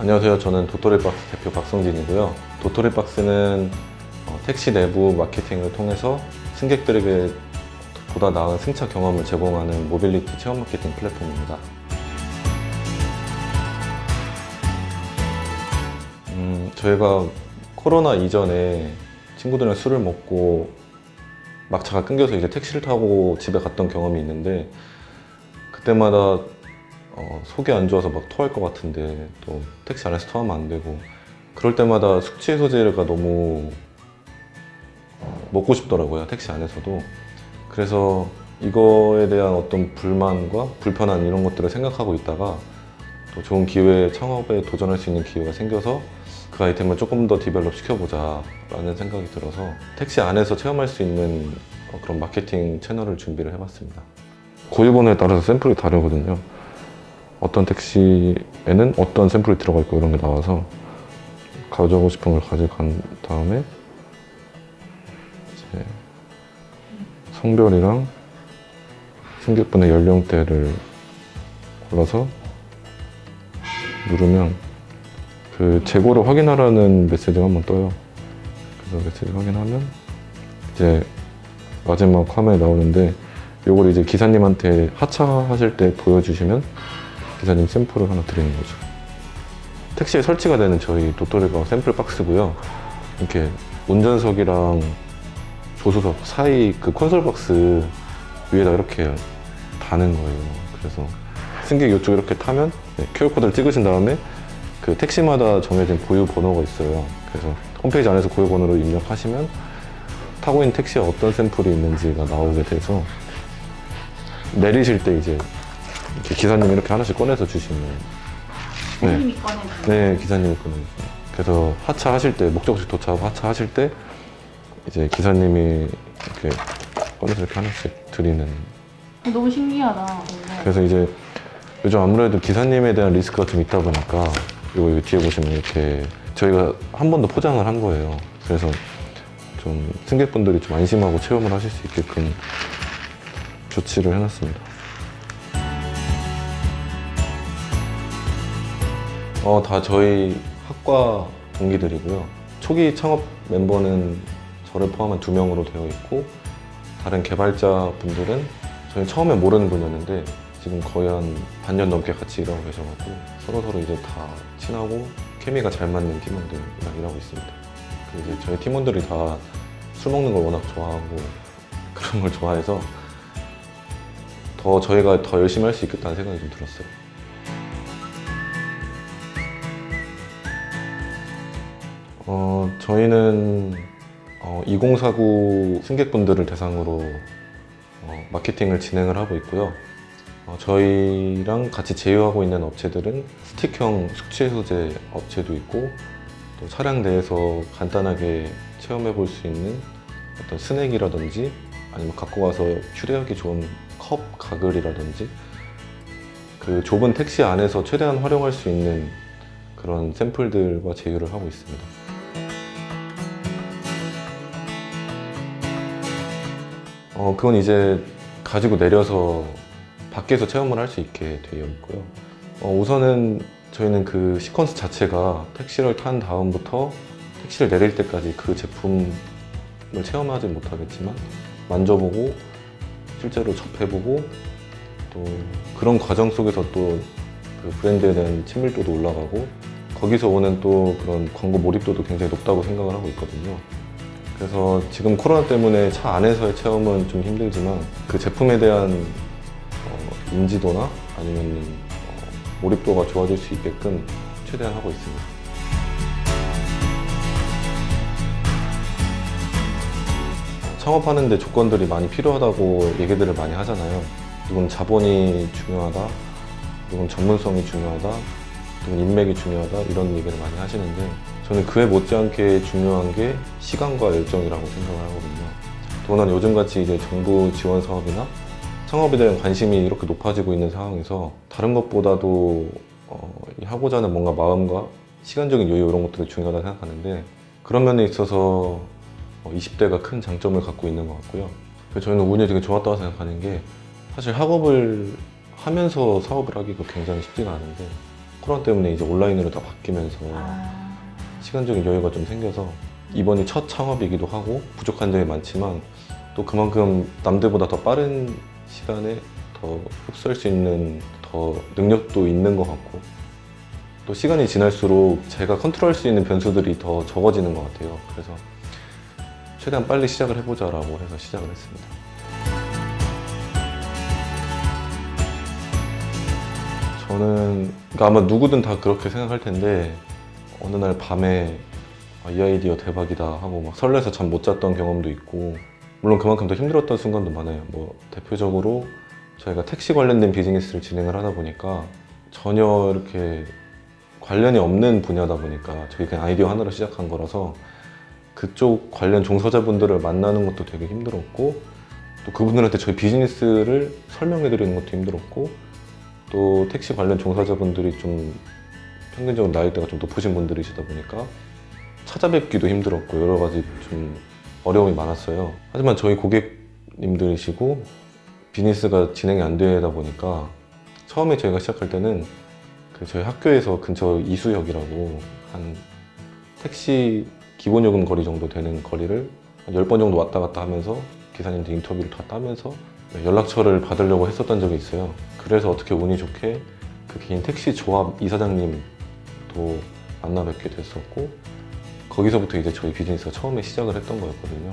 안녕하세요. 저는 도토리박스 대표 박성진이고요. 도토리박스는 택시 내부 마케팅을 통해서 승객들에게 보다 나은 승차 경험을 제공하는 모빌리티 체험 마케팅 플랫폼입니다. 저희가 코로나 이전에 친구들이랑 술을 먹고 막차가 끊겨서 이제 택시를 타고 집에 갔던 경험이 있는데, 그때마다 속이 안 좋아서 막 토할 것 같은데 또 택시 안에서 토하면 안 되고, 그럴 때마다 숙취해소제가 너무 먹고 싶더라고요, 택시 안에서도. 그래서 이거에 대한 어떤 불만과 불편한 이런 것들을 생각하고 있다가 또 좋은 기회에 창업에 도전할 수 있는 기회가 생겨서 그 아이템을 조금 더 디벨롭 시켜보자 라는 생각이 들어서 택시 안에서 체험할 수 있는 그런 마케팅 채널을 준비를 해봤습니다. 고유번호에 따라서 샘플이 다르거든요. 어떤 택시에는 어떤 샘플이 들어가 있고 이런 게 나와서 가져가고 싶은 걸 가져간 다음에 이제 성별이랑 승객분의 연령대를 골라서 누르면 그 재고를 확인하라는 메시지가 한번 떠요. 그래서 메시지 확인하면 이제 마지막 화면에 나오는데, 요걸 이제 기사님한테 하차하실 때 보여주시면 기사님 샘플을 하나 드리는 거죠. 택시에 설치가 되는 저희 도토리박 샘플 박스고요. 이렇게 운전석이랑 조수석 사이 그 콘솔 박스 위에다 이렇게 다는 거예요. 그래서 승객 이쪽 이렇게 타면 QR코드를 찍으신 다음에 그 택시마다 정해진 고유 번호가 있어요. 그래서 홈페이지 안에서 고유 번호를 입력하시면 타고 있는 택시에 어떤 샘플이 있는지가 나오게 돼서 내리실 때 이제 이렇게 기사님이 이렇게 하나씩 꺼내서 주시면, 기사님이 꺼내주세요? 네, 기사님이 꺼내주세요. 그래서 하차하실 때, 목적지 도착하고 하차하실 때 이제 기사님이 이렇게 꺼내서 이렇게 하나씩 드리는. 너무 신기하다. 그래서 이제 요즘 아무래도 기사님에 대한 리스크가 좀 있다 보니까 이거 뒤에 보시면 이렇게 저희가 한 번 더 포장을 한 거예요. 그래서 좀 승객분들이 좀 안심하고 체험을 하실 수 있게끔 조치를 해놨습니다. 다 저희 학과 동기들이고요. 초기 창업 멤버는 저를 포함한 2명으로 되어 있고, 다른 개발자 분들은 저희 처음에 모르는 분이었는데 지금 거의 한 반년 넘게 같이 일하고 계셔가지고 서로 이제 다 친하고 케미가 잘 맞는 팀원들이랑 일하고 있습니다. 그리고 이제 저희 팀원들이 다 술 먹는 걸 워낙 좋아하고 그런 걸 좋아해서 저희가 더 열심히 할 수 있겠다는 생각이 좀 들었어요. 저희는 2049 승객분들을 대상으로 마케팅을 진행을 하고 있고요. 저희랑 같이 제휴하고 있는 업체들은 스틱형 숙취해소제 업체도 있고, 또 차량 내에서 간단하게 체험해 볼 수 있는 어떤 스낵이라든지 아니면 갖고 가서 휴대하기 좋은 컵 가글이라든지, 그 좁은 택시 안에서 최대한 활용할 수 있는 그런 샘플들과 제휴를 하고 있습니다. 그건 이제 가지고 내려서 밖에서 체험을 할 수 있게 되어 있고요. 우선은 저희는 그 시퀀스 자체가 택시를 탄 다음부터 택시를 내릴 때까지 그 제품을 체험하지 못하겠지만 만져보고 실제로 접해보고, 또 그런 과정 속에서 또 그 브랜드에 대한 친밀도도 올라가고, 거기서 오는 또 그런 광고 몰입도도 굉장히 높다고 생각을 하고 있거든요. 그래서 지금 코로나 때문에 차 안에서의 체험은 좀 힘들지만 그 제품에 대한 인지도나 아니면 몰입도가 좋아질 수 있게끔 최대한 하고 있습니다. 창업하는데 조건들이 많이 필요하다고 얘기들을 많이 하잖아요. 누군 자본이 중요하다, 누군 전문성이 중요하다, 누군 인맥이 중요하다, 이런 얘기를 많이 하시는데, 저는 그에 못지않게 중요한 게 시간과 열정이라고 생각을 하거든요. 더구나 요즘같이 이제 정부 지원 사업이나 창업에 대한 관심이 이렇게 높아지고 있는 상황에서 다른 것보다도 하고자 하는 뭔가 마음과 시간적인 여유, 이런 것들이 중요하다고 생각하는데, 그런 면에 있어서 20대가 큰 장점을 갖고 있는 것 같고요. 그래서 저희는 운이 되게 좋았다고 생각하는 게, 사실 학업을 하면서 사업을 하기가 굉장히 쉽지가 않은데 코로나 때문에 이제 온라인으로 다 바뀌면서 아, 시간적인 여유가 좀 생겨서 이번이 첫 창업이기도 하고 부족한 점이 많지만 또 그만큼 남들보다 더 빠른 시간에 더 흡수할 수 있는 더 능력도 있는 것 같고 또 시간이 지날수록 제가 컨트롤할 수 있는 변수들이 더 적어지는 것 같아요. 그래서 최대한 빨리 시작을 해보자라고 해서 시작을 했습니다. 저는 그러니까 아마 누구든 다 그렇게 생각할 텐데 어느 날 밤에 이 아이디어 대박이다 하고 막 설레서 잠 못 잤던 경험도 있고 물론 그만큼 더 힘들었던 순간도 많아요. 뭐 대표적으로 저희가 택시 관련된 비즈니스를 진행을 하다 보니까 전혀 이렇게 관련이 없는 분야다 보니까 저희 그냥 아이디어 하나로 시작한 거라서 그쪽 관련 종사자분들을 만나는 것도 되게 힘들었고 또 그분들한테 저희 비즈니스를 설명해 드리는 것도 힘들었고 또 택시 관련 종사자분들이 좀 평균적으로 나이대가 좀 높으신 분들이시다 보니까 찾아뵙기도 힘들었고 여러 가지 좀 어려움이 많았어요. 하지만 저희 고객님들이시고 비즈니스가 진행이 안 되다 보니까 처음에 저희가 시작할 때는 그 저희 학교에서 근처 이수역이라고 한 택시 기본요금 거리 정도 되는 거리를 한 10번 정도 왔다 갔다 하면서 기사님들 인터뷰를 다 따면서 연락처를 받으려고 했었던 적이 있어요. 그래서 어떻게 운이 좋게 그 개인 택시 조합 이사장님도 만나 뵙게 됐었고 거기서부터 이제 저희 비즈니스가 처음에 시작을 했던 거였거든요.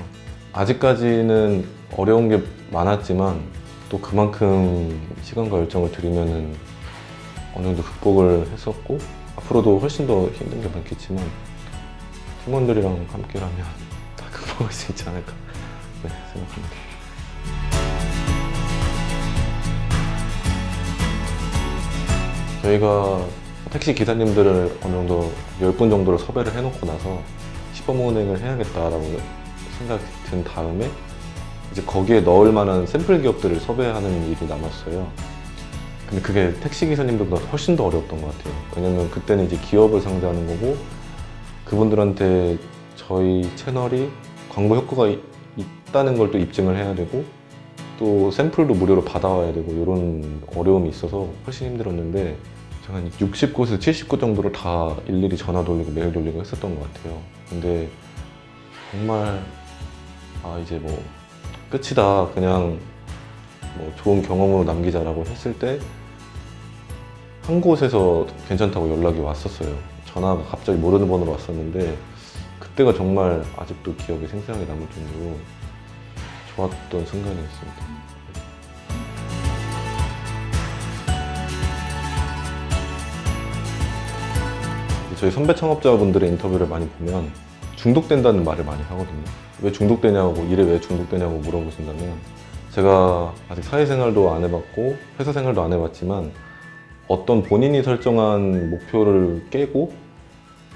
아직까지는 어려운 게 많았지만 또 그만큼 시간과 열정을 들이면은 어느 정도 극복을 했었고 앞으로도 훨씬 더 힘든 게 많겠지만 팀원들이랑 함께라면 다 극복할 수 있지 않을까 생각합니다. 저희가 택시 기사님들을 어느 정도 10분 정도를 섭외를 해놓고 나서 시범 운행을 해야겠다라고 생각이 든 다음에 이제 거기에 넣을 만한 샘플 기업들을 섭외하는 일이 남았어요. 근데 그게 택시 기사님들보다 훨씬 더 어려웠던 것 같아요. 왜냐면 그때는 이제 기업을 상대하는 거고 그분들한테 저희 채널이 광고 효과가 있다는 걸 또 입증을 해야 되고 또 샘플도 무료로 받아와야 되고 이런 어려움이 있어서 훨씬 힘들었는데 제가 한 60곳에서 70곳 정도로 다 일일이 전화 돌리고 메일 돌리고 했었던 것 같아요. 근데 정말 이제 뭐 끝이다 그냥 뭐 좋은 경험으로 남기자라고 했을 때 한 곳에서 괜찮다고 연락이 왔었어요. 전화가 갑자기 모르는 번호로 왔었는데 그때가 정말 아직도 기억에 생생하게 남을 정도로 좋았던 순간이었습니다. 저희 선배 창업자분들의 인터뷰를 많이 보면 중독된다는 말을 많이 하거든요. 왜 중독되냐고, 일에 왜 중독되냐고 물어보신다면 제가 아직 사회생활도 안 해봤고 회사 생활도 안 해봤지만 어떤 본인이 설정한 목표를 깨고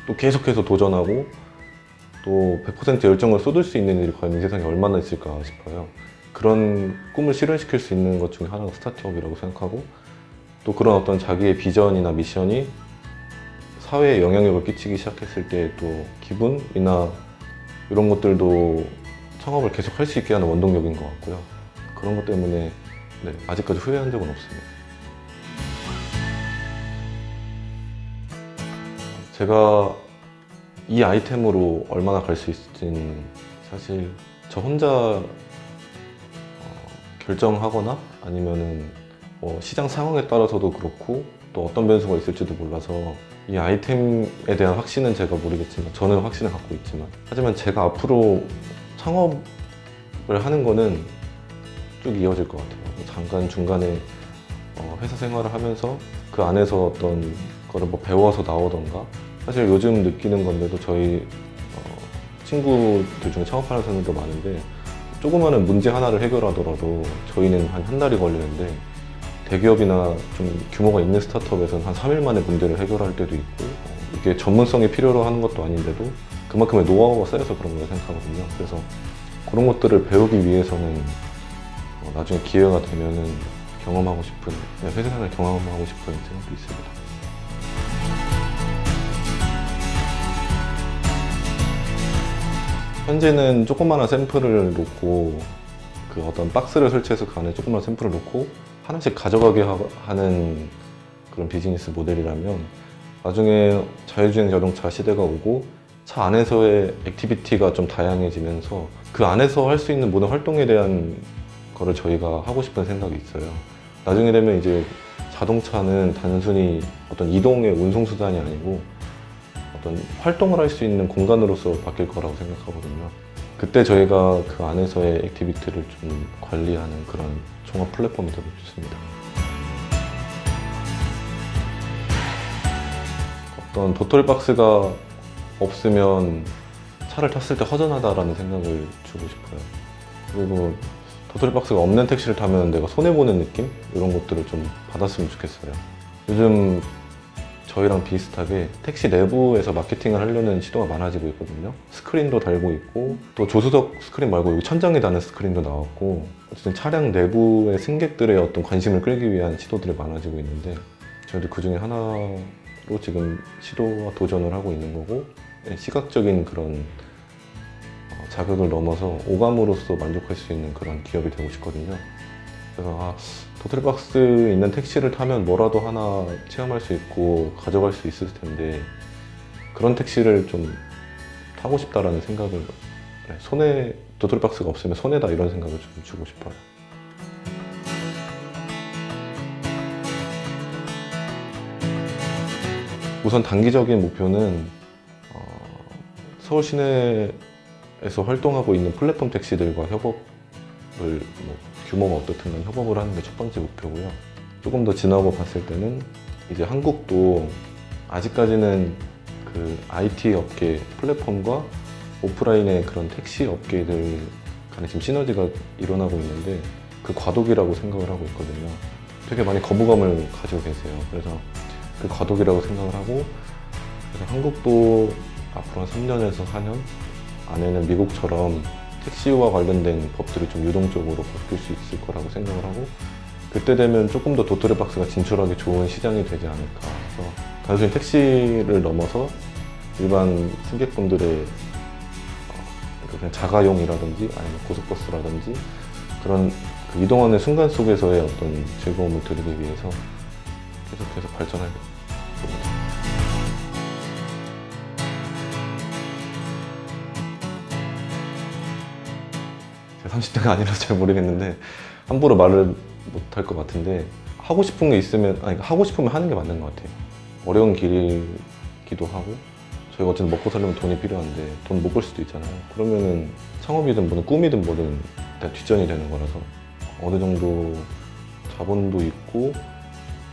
또 계속해서 도전하고 또 100% 열정을 쏟을 수 있는 일이 과연 이 세상에 얼마나 있을까 싶어요. 그런 꿈을 실현시킬 수 있는 것 중에 하나가 스타트업이라고 생각하고 또 그런 어떤 자기의 비전이나 미션이 사회에 영향력을 끼치기 시작했을 때 또 기분이나 이런 것들도 창업을 계속 할 수 있게 하는 원동력인 것 같고요. 그런 것 때문에 아직까지 후회한 적은 없습니다. 제가 이 아이템으로 얼마나 갈 수 있을지는 사실 저 혼자 결정하거나 아니면은 뭐 시장 상황에 따라서도 그렇고 또 어떤 변수가 있을지도 몰라서 이 아이템에 대한 확신은 제가 모르겠지만 저는 확신을 갖고 있지만 하지만 제가 앞으로 창업을 하는 거는 쭉 이어질 것 같아요. 잠깐 중간에 회사 생활을 하면서 그 안에서 어떤 거를 뭐 배워서 나오던가 사실 요즘 느끼는 건데도 저희 친구들 중에 창업하는 사람들도 많은데 조그마한 문제 하나를 해결하더라도 저희는 한 달이 걸리는데 대기업이나 좀 규모가 있는 스타트업에서는 한 3일 만에 문제를 해결할 때도 있고 이게 전문성이 필요로 하는 것도 아닌데도 그만큼의 노하우가 쌓여서 그런 거라고 생각하거든요. 그래서 그런 것들을 배우기 위해서는 나중에 기회가 되면은 경험하고 싶은 회사 생활을 경험하고 싶은 생각도 있습니다. 현재는 조그마한 샘플을 놓고 그 어떤 박스를 설치해서 그 안에 조그마한 샘플을 놓고 하나씩 가져가게 하는 그런 비즈니스 모델이라면 나중에 자율주행 자동차 시대가 오고 차 안에서의 액티비티가 좀 다양해지면서 그 안에서 할 수 있는 모든 활동에 대한 거를 저희가 하고 싶은 생각이 있어요. 나중에 되면 이제 자동차는 단순히 어떤 이동의 운송수단이 아니고 어떤 활동을 할 수 있는 공간으로서 바뀔 거라고 생각하거든요. 그때 저희가 그 안에서의 액티비티를 좀 관리하는 그런 종합 플랫폼이 되고 싶습니다. 어떤 도토리박스가 없으면 차를 탔을 때 허전하다라는 생각을 주고 싶어요. 그리고 도토리박스가 없는 택시를 타면 내가 손해보는 느낌? 이런 것들을 좀 받았으면 좋겠어요. 요즘 저희랑 비슷하게 택시 내부에서 마케팅을 하려는 시도가 많아지고 있거든요. 스크린도 달고 있고 또 조수석 스크린 말고 여기 천장에 다는 스크린도 나왔고 어쨌든 차량 내부의 승객들의 어떤 관심을 끌기 위한 시도들이 많아지고 있는데 저희도 그 중에 하나로 지금 시도와 도전을 하고 있는 거고 시각적인 그런 자극을 넘어서 오감으로써 만족할 수 있는 그런 기업이 되고 싶거든요. 그래서 도토리박스 있는 택시를 타면 뭐라도 하나 체험할 수 있고 가져갈 수 있을 텐데 그런 택시를 좀 타고 싶다라는 생각을 도토리박스가 없으면 손해다 이런 생각을 좀 주고 싶어요. 우선 단기적인 목표는 서울 시내에서 활동하고 있는 플랫폼 택시들과 협업을 규모가 어떻든 간 협업을 하는 게 첫 번째 목표고요. 조금 더 지나고 봤을 때는 이제 한국도 아직까지는 그 IT 업계 플랫폼과 오프라인의 그런 택시 업계들 간에 지금 시너지가 일어나고 있는데 그 과도기라고 생각을 하고 있거든요. 되게 많이 거부감을 가지고 계세요. 그래서 그 과도기라고 생각을 하고 그래서 한국도 앞으로 한 3년에서 4년 안에는 미국처럼 택시와 관련된 법들이 좀 유동적으로 바뀔 수 있을 거라고 생각을 하고 그때 되면 조금 더 도토리박스가 진출하기 좋은 시장이 되지 않을까. 그래서 단순히 택시를 넘어서 일반 승객분들의 그냥 자가용이라든지 아니면 고속버스라든지 그런 그 이동하는 순간 속에서의 어떤 즐거움을 드리기 위해서 계속해서 발전할 겁니다. 30대가 아니라서 잘 모르겠는데 함부로 말을 못할 것 같은데 하고 싶은 게 있으면 하고 싶으면 하는 게 맞는 것 같아요. 어려운 길이기도 하고 저희가 어쨌든 먹고 살려면 돈이 필요한데 돈 못 벌 수도 있잖아요. 그러면은 창업이든 뭐든 꿈이든 뭐든 다 뒷전이 되는 거라서 어느 정도 자본도 있고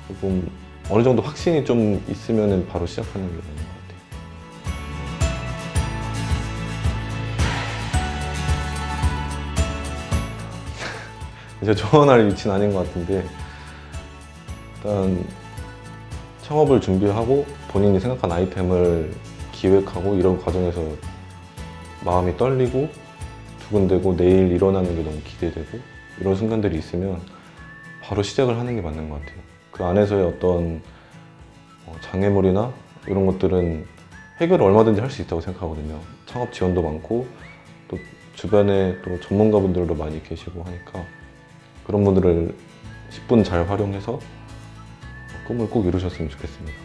조금 어느 정도 확신이 좀 있으면은 바로 시작하는 게 맞는 것 같아요. 이제 조언할 위치는 아닌 것 같은데 일단 창업을 준비하고 본인이 생각한 아이템을 기획하고 이런 과정에서 마음이 떨리고 두근대고 내일 일어나는 게 너무 기대되고 이런 순간들이 있으면 바로 시작을 하는 게 맞는 것 같아요. 그 안에서의 어떤 장애물이나 이런 것들은 해결을 얼마든지 할 수 있다고 생각하거든요. 창업 지원도 많고 또 주변에 또 전문가분들도 많이 계시고 하니까 그런 분들을 10분 잘 활용해서 꿈을 꼭 이루셨으면 좋겠습니다.